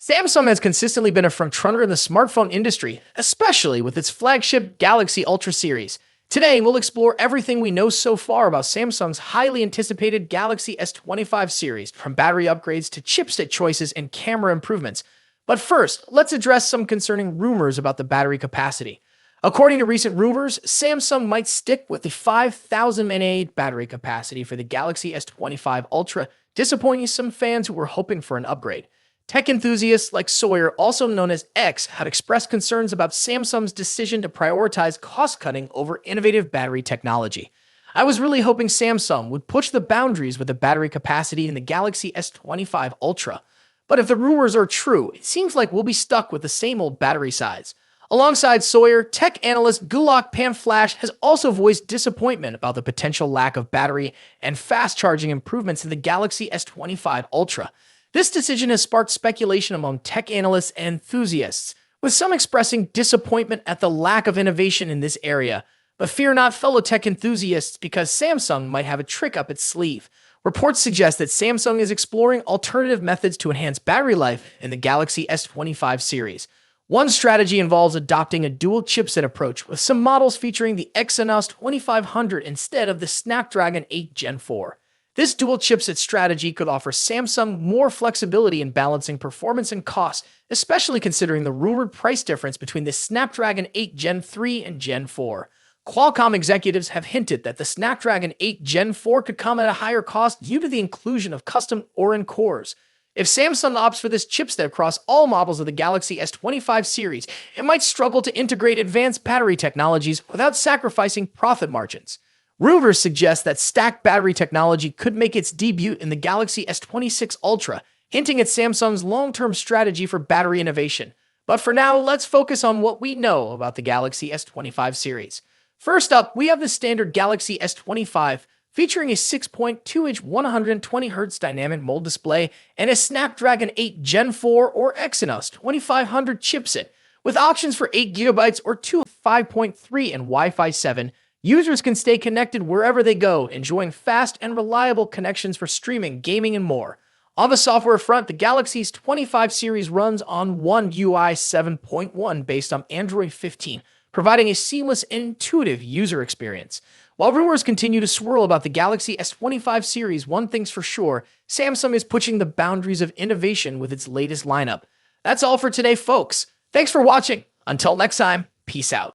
Samsung has consistently been a frontrunner in the smartphone industry, especially with its flagship Galaxy Ultra series. Today, we'll explore everything we know so far about Samsung's highly anticipated Galaxy S25 series, from battery upgrades to chipset choices and camera improvements. But first, let's address some concerning rumors about the battery capacity. According to recent rumors, Samsung might stick with the 5,000 mAh battery capacity for the Galaxy S25 Ultra, disappointing some fans who were hoping for an upgrade. Tech enthusiasts like Sawyer, also known as X, had expressed concerns about Samsung's decision to prioritize cost-cutting over innovative battery technology. I was really hoping Samsung would push the boundaries with the battery capacity in the Galaxy S25 Ultra. But if the rumors are true, it seems like we'll be stuck with the same old battery size. Alongside Sawyer, tech analyst Gulak Panflash has also voiced disappointment about the potential lack of battery and fast charging improvements in the Galaxy S25 Ultra. This decision has sparked speculation among tech analysts and enthusiasts, with some expressing disappointment at the lack of innovation in this area. But fear not, fellow tech enthusiasts, because Samsung might have a trick up its sleeve. Reports suggest that Samsung is exploring alternative methods to enhance battery life in the Galaxy S25 series. One strategy involves adopting a dual chipset approach, with some models featuring the Exynos 2500 instead of the Snapdragon 8 Gen 4. This dual chipset strategy could offer Samsung more flexibility in balancing performance and cost, especially considering the rumored price difference between the Snapdragon 8 Gen 3 and Gen 4. Qualcomm executives have hinted that the Snapdragon 8 Gen 4 could come at a higher cost due to the inclusion of custom Orin cores. If Samsung opts for this chipset across all models of the Galaxy S25 series, it might struggle to integrate advanced battery technologies without sacrificing profit margins. Rumors suggest that stacked battery technology could make its debut in the Galaxy S26 Ultra, hinting at Samsung's long-term strategy for battery innovation. But for now, let's focus on what we know about the Galaxy S25 series. First up, we have the standard Galaxy S25, featuring a 6.2-inch 120Hz dynamic mold display and a Snapdragon 8 Gen 4 or Exynos 2500 chipset, with options for 8GB or 5.3 and Wi-Fi 7. Users can stay connected wherever they go, enjoying fast and reliable connections for streaming, gaming, and more. On the software front, the Galaxy's 25 series runs on One UI 7.1 based on Android 15, providing a seamless and intuitive user experience. While rumors continue to swirl about the Galaxy S25 series, one thing's for sure, Samsung is pushing the boundaries of innovation with its latest lineup. That's all for today, folks. Thanks for watching. Until next time, peace out.